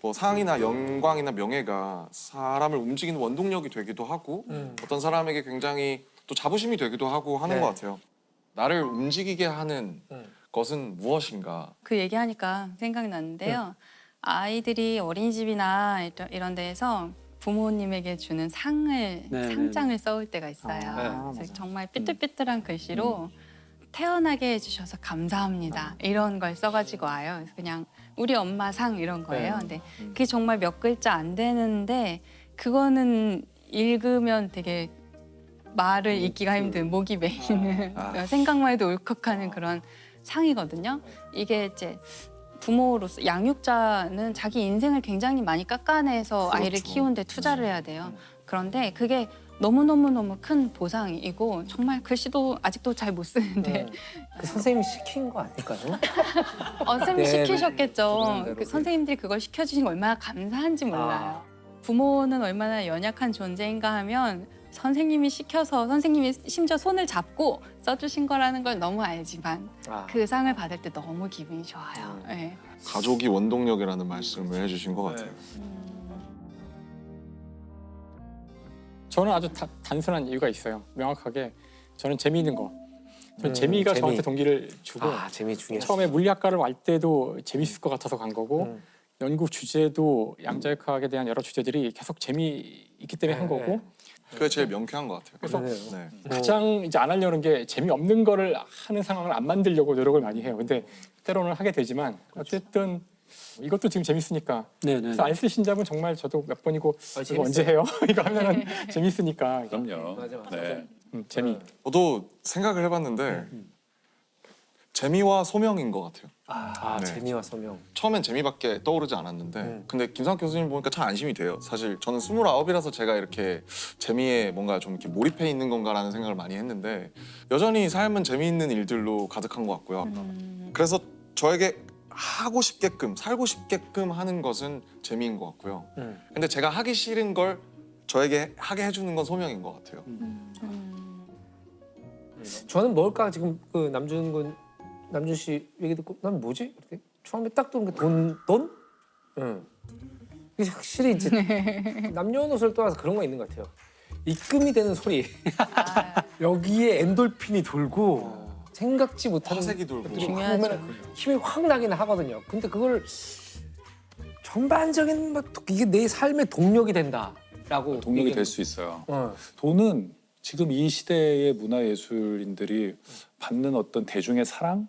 뭐 상이나 영광이나 명예가 사람을 움직이는 원동력이 되기도 하고 어떤 사람에게 굉장히 또 자부심이 되기도 하고 하는 것 같아요. 나를 움직이게 하는 것은 무엇인가? 그 얘기하니까 생각났는데요. 아이들이 어린이집이나 이런 데에서 부모님에게 주는 상장을 써올 때가 있어요. 그래서 정말 삐뚤삐뚤한 글씨로 태어나게 해주셔서 감사합니다. 이런 걸 써가지고 와요. 그래서 그냥 우리 엄마 상 이런 거예요. 근데 그게 정말 몇 글자 안 되는데 그거는 읽으면 되게 말을 잇기가 힘든 목이 메이는 생각만 해도 울컥하는 그런 상이거든요. 이게 이제 부모로서 양육자는 자기 인생을 굉장히 많이 깎아내서 아이를 키우는데 투자를 해야 돼요. 그런데 그게 너무너무너무 큰 보상이고 정말 글씨도 아직도 잘 못 쓰는데 그 선생님이 시킨 거 아닐까요? 선생님이 시키셨겠죠. 네, 그 선생님들이 그걸 시켜주신 게 얼마나 감사한지 몰라요. 부모는 얼마나 연약한 존재인가 하면 선생님이 시켜서 선생님이 심지어 손을 잡고 써주신 거라는 걸 너무 알지만 그 상을 받을 때 너무 기분이 좋아요. 네. 가족이 원동력이라는 말씀을 해주신 것 같아요. 저는 아주 단순한 이유가 있어요. 명확하게 저는 재미있는 거. 저는 재미가 저한테 동기를 주고 재미 중요하죠. 처음에 물리학과를 갈 때도 재밌을 것 같아서 간 거고 연구 주제도 양자역학에 대한 여러 주제들이 계속 재미있기 때문에 한 거고 그게 제일 명쾌한 것 같아요. 그래서 네. 가장 이제 안 하려는 게 재미없는 거를 하는 상황을 안 만들려고 노력을 많이 해요. 근데 때로는 하게 되지만 어쨌든 이것도 지금 재밌으니까. 그래서 안 쓰신 잡은 정말 저도 몇 번이고 이거 언제 해요? 이거 하면은 재밌으니까. 그럼요. 맞아. 네. 재미. 저도 생각을 해봤는데 재미와 소명인 것 같아요. 네. 재미와 소명. 처음엔 재미밖에 떠오르지 않았는데 근데 김상학 교수님 보니까 참 안심이 돼요. 사실 저는 29이라서 제가 이렇게 재미에 뭔가 좀 이렇게 몰입해 있는 건가라는 생각을 많이 했는데 여전히 삶은 재미있는 일들로 가득한 것 같고요. 그래서 저에게 하고 싶게끔 살고 싶게끔 하는 것은 재미인 것 같고요. 근데 제가 하기 싫은 걸 저에게 하게 해주는 건 소명인 것 같아요. 저는 뭘까 지금 그 남준 씨 얘기 듣고 난 뭐지? 이렇게 처음에 딱 들은 게 돈? 이게 확실히 이제 남녀노소를 떠나서 그런 거 있는 것 같아요. 입금이 되는 소리. 여기에 엔돌핀이 돌고 생각지 못하는 화색이 돌고. 것들이 중요하죠. 보면 힘이 확 나긴 하거든요. 근데 그걸 전반적인 이게 내 삶의 동력이 된다라고 동력이 될 수 있어요. 어. 돈은 지금 이 시대의 문화예술인들이 받는 어떤 대중의 사랑?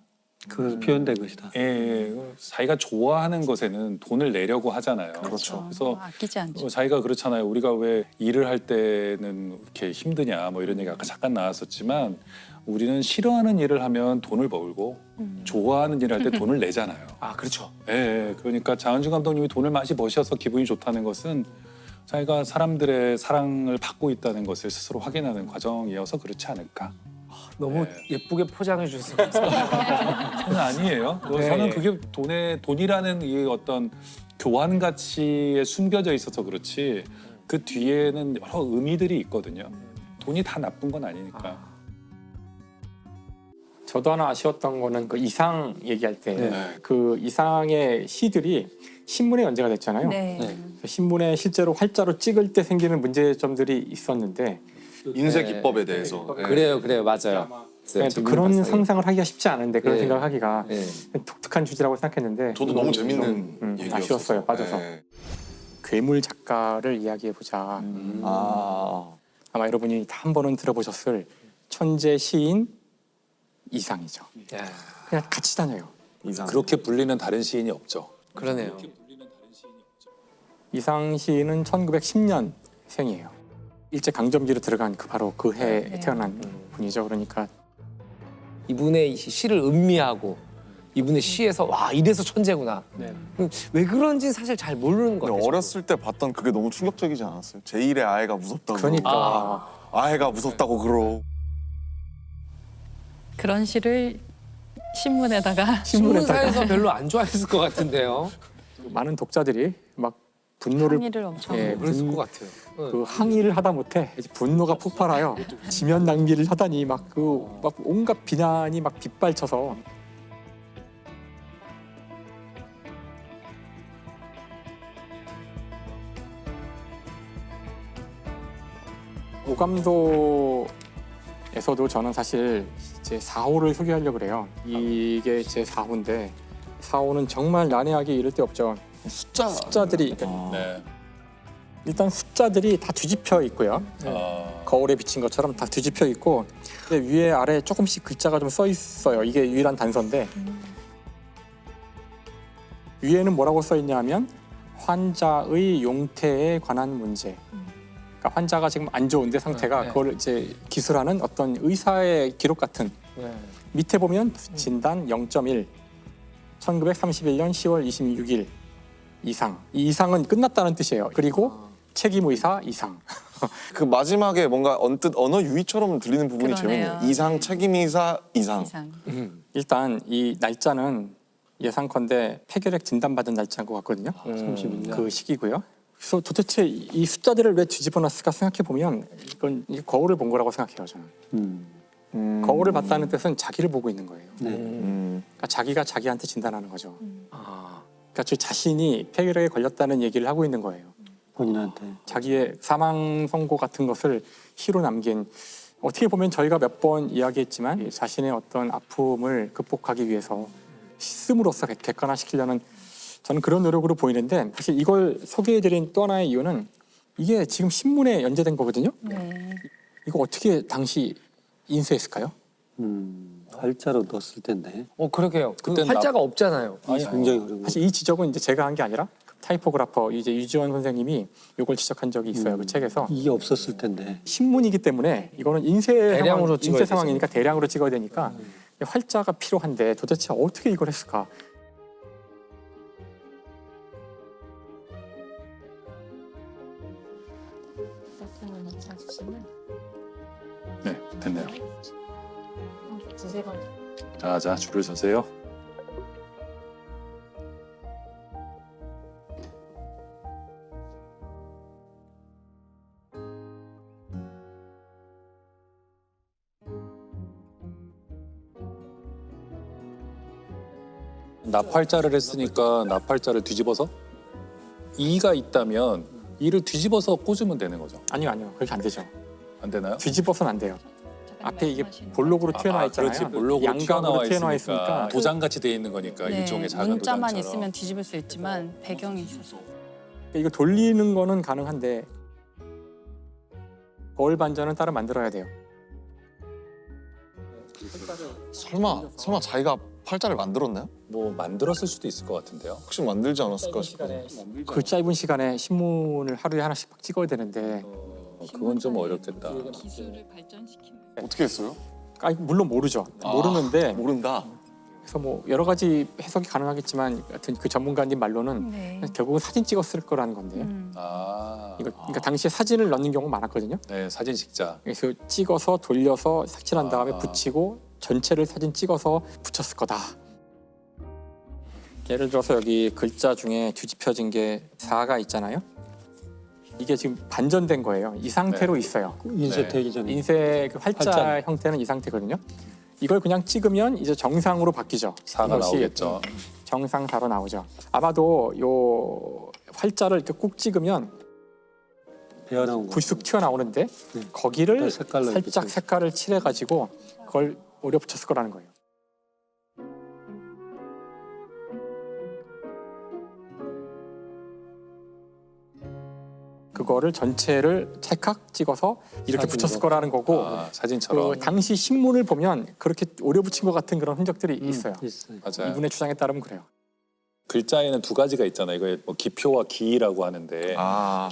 그 표현된 것이다. 예, 자기가 좋아하는 것에는 돈을 내려고 하잖아요. 그렇죠. 그래서 아끼지 않죠. 자기가 그렇잖아요. 우리가 왜 일을 할 때는 이렇게 힘드냐 뭐 이런 얘기 아까 잠깐 나왔었지만 우리는 싫어하는 일을 하면 돈을 벌고 좋아하는 일을 할 때 돈을 내잖아요. 그렇죠. 예, 그러니까 장은주 감독님이 돈을 많이 버셔서 기분이 좋다는 것은 자기가 사람들의 사랑을 받고 있다는 것을 스스로 확인하는 과정이어서 그렇지 않을까. 너무 네. 예쁘게 포장해 주셔서 저는 아니에요. 저는 그게 돈이라는 이 어떤 교환 가치에 숨겨져 있어서 그렇지 그 뒤에는 여러 의미들이 있거든요. 돈이 다 나쁜 건 아니니까. 저도 하나 아쉬웠던 거는 그 이상 얘기할 때 네. 그 이상의 시들이 신문에 연재가 됐잖아요. 네. 신문에 실제로 활자로 찍을 때 생기는 문제점들이 있었는데 인쇄 기법에 대해서. 예. 그래요 맞아요. 또 그런 상상을 하기가 쉽지 않은데 그런 네. 생각을 하기가 네. 독특한 주제라고 생각했는데 저도 너무 재밌는 얘기였어요. 아쉬웠어요. 빠져서. 예. 괴물 작가를 이야기해보자. 아마 여러분이 다 한 번은 들어보셨을 천재 시인 이상이죠. 그냥 같이 다녀요. 이상. 그렇게 불리는 다른 시인이 없죠. 그러네요. 이상 시인은 1910년 생이에요. 일제 강점기로 들어간 바로 그 해에 태어난 분이죠. 그러니까 이분의 시를 음미하고 이분의 시에서 와 이래서 천재구나. 왜 그런지 사실 잘 모르는 것 같아요. 어렸을 때 봤던 그게 너무 충격적이지 않았어요? 제1의 아이가 무섭다고. 그러니까 아이가 무섭다고 그러. 그런 시를 신문에다가 신문사에서 별로 안 좋아했을 것 같은데요. 많은 독자들이 막 분노를 항의를 엄청 그랬을 것 같아요. 그 항의를 하다 못해 이제 분노가 폭발하여 지면 낭비를 하다니 막 온갖 비난이 막 빗발쳐서 오감도에서도 저는 사실 제 4호를 소개하려고 그래요. 이게 제 4호인데 4호는 정말 난해하기 이를 데 없죠. 숫자들이 네. 일단 숫자들이 다 뒤집혀 있고요. 거울에 비친 것처럼 다 뒤집혀 있고 근데 위에 아래 조금씩 글자가 좀 써 있어요. 이게 유일한 단서인데 위에는 뭐라고 써 있냐면 환자의 용태에 관한 문제. 그러니까 환자가 지금 안 좋은데 상태가 네. 그걸 이제 기술하는 어떤 의사의 기록 같은 네. 밑에 보면 진단 0.1 1931년 10월 26일 이상. 이 이상은 끝났다는 뜻이에요. 그리고 책임 의사 이상. 그 마지막에 뭔가 언뜻 언어 유희처럼 들리는 부분이 그러네요. 재밌네요. 이상 책임이사 이상. 이상. 일단 이 날짜는 예상컨대 폐결핵 진단받은 날짜인 것 같거든요. 30일. 그 시기고요. 그래서 도대체 이 숫자들을 왜 뒤집어놨을까 생각해 보면 이건 이 거울을 본 거라고 생각해요. 저는. 거울을 봤다는 뜻은 자기를 보고 있는 거예요. 네. 그러니까 자기가 자기한테 진단하는 거죠. 아, 그러니까 저 자신이 폐결핵에 걸렸다는 얘기를 하고 있는 거예요. 본인한테. 자기의 사망 선고 같은 것을 시로 남긴 어떻게 보면 저희가 몇 번 이야기했지만 자신의 어떤 아픔을 극복하기 위해서 씀으로써 객관화시키려는 저는 그런 노력으로 보이는데 사실 이걸 소개해드린 또 하나의 이유는 이게 지금 신문에 연재된 거거든요. 네. 이거 어떻게 당시 인쇄했을까요? 활자로 넣었을 텐데. 그러게요. 그 그땐 활자가 없잖아요. 굉장히 어려운 거. 사실 이 지적은 이제 제가 한 게 아니라 타이포그래퍼 이제 유지원 선생님이 이걸 지적한 적이 있어요. 그 책에서 이게 없었을 텐데. 신문이기 때문에 이거는 대량으로 찍어야 인쇄 상황이니까 대량으로 찍어야 되니까 활자가 필요한데 도대체 어떻게 이걸 했을까? 네, 됐네요. 자, 줄을 서세요. 납활자를 했으니까 납활자를 뒤집어서 2가 있다면 2를 뒤집어서 꽂으면 되는 거죠. 아니요. 그렇게 안 되죠. 안 되나요? 뒤집어서는 안 돼요. 앞에 이게 볼록으로 튀어나와 있잖아요. 그렇지, 볼록으로 양감으로 튀어나와 튀어나와 있으니까 있으니까 도장같이 돼 있는 거니까 네, 일종의 작은 문자만 도장처럼. 있으면 뒤집을 수 있지만 배경이 있어서. 이거 돌리는 거는 가능한데 거울 반전은 따로 만들어야 돼요. 설마 자기가 팔자를 만들었나요? 뭐 만들었을 수도 있을 것 같은데요. 혹시 만들지 않았을까 싶어요. 그 짧은 시간에 신문을 하루에 하나씩 막 찍어야 되는데 그건 좀 어렵겠다. 기술을 발전시키는. 어떻게 했어요? 물론 모르죠. 모르는데 모른다. 그래서 뭐 여러 가지 해석이 가능하겠지만 하여튼 그 전문가님 말로는 네. 결국은 사진 찍었을 거라는 건데요. 그러니까 당시에 사진을 넣는 경우 많았거든요. 네, 사진 찍자. 그래서 찍어서 돌려서 색칠한 다음에 붙이고 전체를 사진 찍어서 붙였을 거다. 예를 들어서 여기 글자 중에 뒤집혀진 게 4가 있잖아요. 이게 지금 반전된 거예요. 이 상태로 네. 있어요. 인쇄되기 전에. 인쇄 그 활자 활자. 형태는 이 상태거든요. 이걸 그냥 찍으면 이제 정상으로 바뀌죠. 4가 이것이 나오겠죠. 정상 4로 나오죠. 아마도 요 활자를 이렇게 꾹 찍으면 배어 나온 거. 불쑥 튀어나오는데 네. 거기를 색깔로 이렇게 살짝 좀- 색깔을 칠해가지고 그걸 오려 붙였을 거라는 거예요. 그거를 전체를 찰칵 찍어서 이렇게 사진으로. 붙였을 거라는 거고 사진처럼. 그 당시 신문을 보면 그렇게 오려 붙인 것 같은 그런 흔적들이 있어요. 있어요. 맞아요. 이분의 주장에 따르면 그래요. 글자에는 두 가지가 있잖아요. 이거 뭐 기표와 기이라고 하는데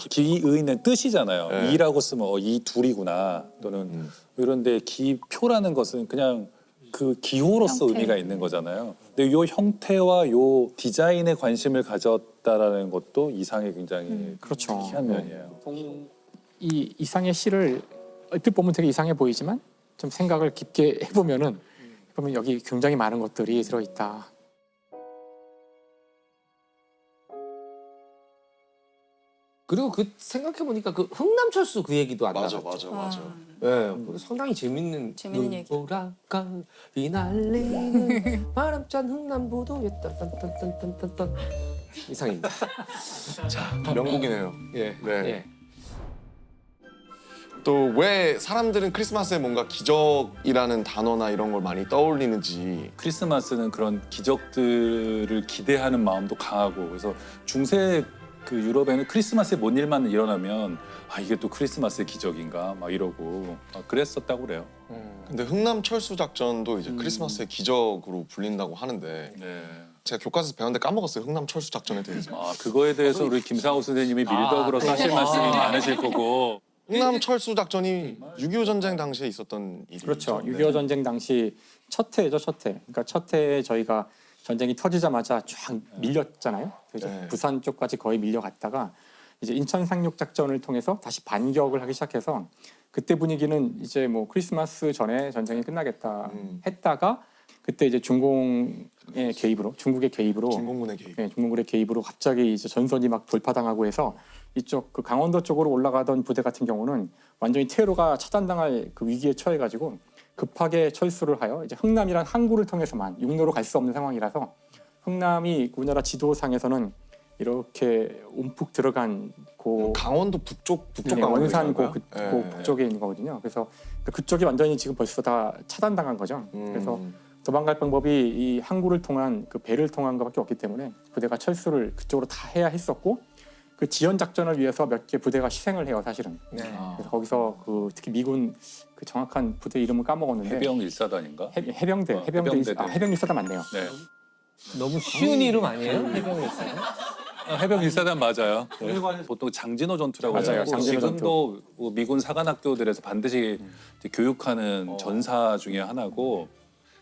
기의는 뜻이잖아요. 네. 이라고 쓰면 이 둘이구나 또는 이런데 기표라는 것은 그냥 그 기호로서 형태. 의미가 있는 거잖아요. 근데 요 형태와 요 디자인에 관심을 가졌다라는 것도 이상의 굉장히 그렇죠. 특이한 면이에요. 이 이상의 시를 얼핏 보면 되게 이상해 보이지만 좀 생각을 깊게 해보면 여기 굉장히 많은 것들이 들어있다. 그리고 그 생각해 보니까 그 흥남철수 그 얘기도 안 나갔죠. 맞아. 예, 상당히 재밌는 얘기. 눈보라가 휘날리는 바람찬 흥남부도에 딴딴딴딴딴딴 이상입니다. 명곡이네요. 예, 네. 예. 또 왜 사람들은 크리스마스에 뭔가 기적이라는 단어나 이런 걸 많이 떠올리는지. 크리스마스는 그런 기적들을 기대하는 마음도 강하고 그래서 중세 그 유럽에는 크리스마스에 뭔 일만 일어나면 아 이게 또 크리스마스의 기적인가 막 이러고 막 그랬었다고 그래요. 근데 흥남 철수 작전도 이제 크리스마스의 기적으로 불린다고 하는데 네. 제가 교과서에서 배웠는데 까먹었어요. 흥남 철수 작전에 대해서. 아 그거에 대해서 우리 김상우 선생님이 밀덕으로 하실 말씀이 많으실 거고. 흥남 철수 작전이 6.25 전쟁 당시에 있었던 일이죠. 그렇죠. 네. 6.25 전쟁 당시 첫 해죠, 첫 해. 그러니까 첫 해에 저희가 전쟁이 터지자마자 쫙 밀렸잖아요. 그래서 네. 부산 쪽까지 거의 밀려갔다가 이제 인천 상륙 작전을 통해서 다시 반격을 하기 시작해서 그때 분위기는 이제 뭐 크리스마스 전에 전쟁이 끝나겠다 했다가 그때 이제 중공의 개입으로 중국의 개입으로 중공군의 개입. 네, 중공군의 개입으로 갑자기 이제 전선이 막 돌파당하고 해서 이쪽 그 강원도 쪽으로 올라가던 부대 같은 경우는 완전히 퇴로가 차단당할 그 위기에 처해가지고 급하게 철수를 하여 이제 흥남이란 항구를 통해서만 육로로 갈 수 없는 상황이라서 흥남이 우리나라 지도상에서는 이렇게 움푹 들어간 강원도 북쪽 네, 강원도 원산 있는 그 건가요? 북쪽에 있는 거거든요. 그래서 그쪽이 완전히 지금 벌써 다 차단당한 거죠. 그래서 도망갈 방법이 이 항구를 통한 그 배를 통한 것밖에 없기 때문에 부대가 철수를 그쪽으로 다 해야 했었고 그 지연 작전을 위해서 몇 개 부대가 희생을 해요, 사실은. 그래서 거기서 그 특히 미군 그 정확한 부대 이름을 까먹었는데 해병 1사단인가? 해병대 해병 일사단 맞네요. 네. 너무 쉬운 이름 아니에요? 해병대 있어요? 해병 1사단 맞아요. 보통 장진호 전투라고 맞아요, 해요. 장진호 지금도 뭐 미군 사관학교들에서 반드시 이제 교육하는 전사 중에 하나고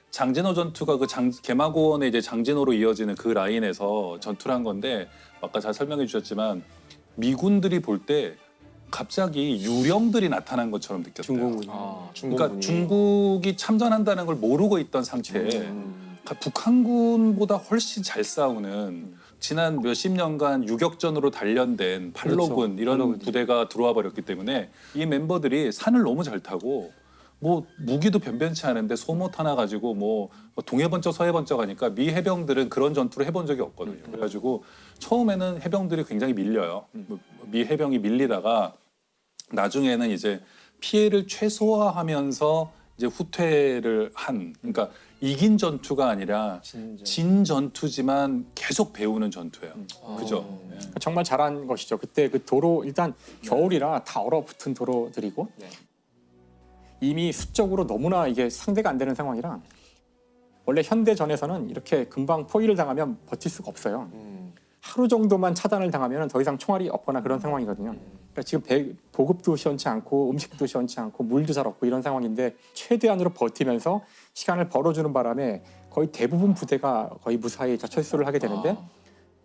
장진호 전투가 그 개마고원의 이제 장진호로 이어지는 그 라인에서 전투를 한 건데 아까 잘 설명해 주셨지만 미군들이 볼 때 갑자기 유령들이 나타난 것처럼 느꼈대요. 중공군. 그러니까 중국이 참전한다는 걸 모르고 있던 상태에 그러니까 북한군보다 훨씬 잘 싸우는 지난 몇십 년간 유격전으로 단련된 팔로군 그렇죠. 이런 팔로군이죠. 부대가 들어와 버렸기 때문에 이 멤버들이 산을 너무 잘 타고 뭐 무기도 변변치 않은데 소못 하나 가지고 뭐 동해 번쩍 서해 번쩍 하니까 미 해병들은 그런 전투를 해본 적이 없거든요. 그래가지고 처음에는 해병들이 굉장히 밀려요. 미 해병이 밀리다가 나중에는 이제 피해를 최소화하면서 이제 후퇴를 한 그러니까 이긴 전투가 아니라 진 전투지만 계속 배우는 전투예요. 그죠? 예. 정말 잘한 것이죠. 그때 그 도로 일단 겨울이라 다 얼어붙은 도로들이고 이미 수적으로 너무나 이게 상대가 안 되는 상황이라 원래 현대전에서는 이렇게 금방 포위를 당하면 버틸 수가 없어요. 하루 정도만 차단을 당하면 더 이상 총알이 없거나 그런 상황이거든요. 그러니까 지금 보급도 시원치 않고 음식도 시원치 않고 물도 잘 없고 이런 상황인데 최대한으로 버티면서 시간을 벌어주는 바람에 거의 대부분 부대가 거의 무사히 철수를 하게 되는데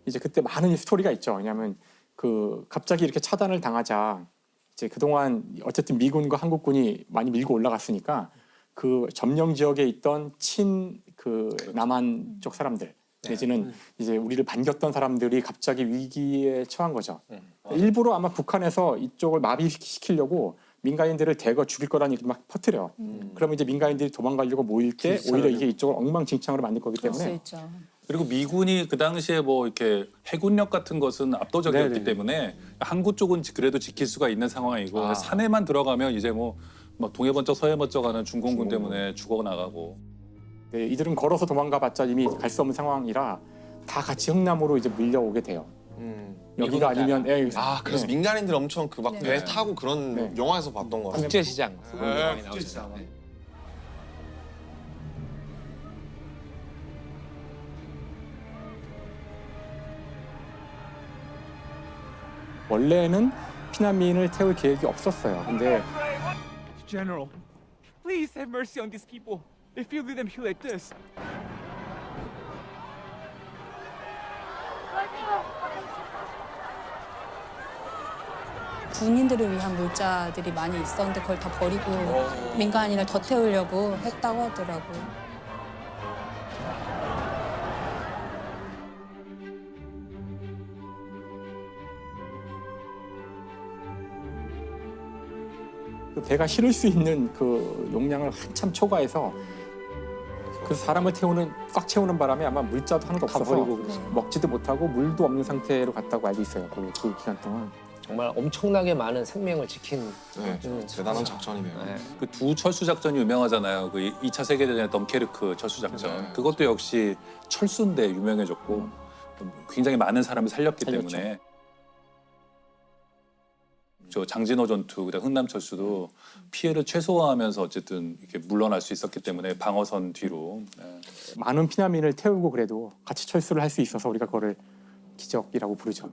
이제 그때 많은 스토리가 있죠. 왜냐하면 그 갑자기 이렇게 차단을 당하자 이제 그동안 어쨌든 미군과 한국군이 많이 밀고 올라갔으니까 그 점령 지역에 있던 그 남한 쪽 사람들 내지는 이제 우리를 반겼던 사람들이 갑자기 위기에 처한 거죠. 일부러 아마 북한에서 이쪽을 마비시키려고 민간인들을 대거 죽일 거라는 얘기 막 퍼뜨려. 그러면 이제 민간인들이 도망가려고 모일 때 오히려 이게 이쪽을 엉망진창으로 만들 거기 그럴 수 때문에 있죠. 그리고 미군이 그 당시에 뭐 이렇게 해군력 같은 것은 압도적이었기 네네. 때문에 항구 쪽은 그래도 지킬 수가 있는 상황이고 산에만 들어가면 이제 뭐 동해 번쩍 서해 번쩍 하는 중공군 때문에 죽어 나가고. 네, 이들은 걸어서 도망가봤자 이미 갈 수 없는 상황이라 다 같이 흥남으로 이제 밀려오게 돼요. 여기가 아니면 그래서 네. 민간인들 엄청 그 막 배 네. 타고 그런 네. 영화에서 봤던 거 같아요. 국제시장. 네, 국제시장. 원래는 피난민을 태울 계획이 없었어요. 근데 General, please have mercy on these people. If you leave them here like this, 군인들을 위한 물자들이 많이 있었는데 그걸 다 버리고 민간인을 더 태우려고 했다고 하더라고요. 그 배가 실을 수 있는 그 용량을 한참 초과해서 그 사람을 꽉 채우는 바람에 아마 물자도 하나도 없어서 버리고 그랬어요. 먹지도 못하고 물도 없는 상태로 갔다고 알고 있어요. 그 기간 동안. 정말 엄청나게 많은 생명을 지킨 네, 대단한 작전이네요. 네. 그 두 철수 작전이 유명하잖아요. 그 2차 세계대전의 덤케르크 철수 작전. 네. 그것도 역시 철수인데 유명해졌고 굉장히 많은 사람을 살렸기 때문에 저 장진호 전투, 그다음 흥남 철수도 피해를 최소화하면서 어쨌든 이렇게 물러날 수 있었기 때문에 방어선 뒤로. 네. 많은 피난민을 태우고 그래도 같이 철수를 할 수 있어서 우리가 그거를 기적이라고 부르죠.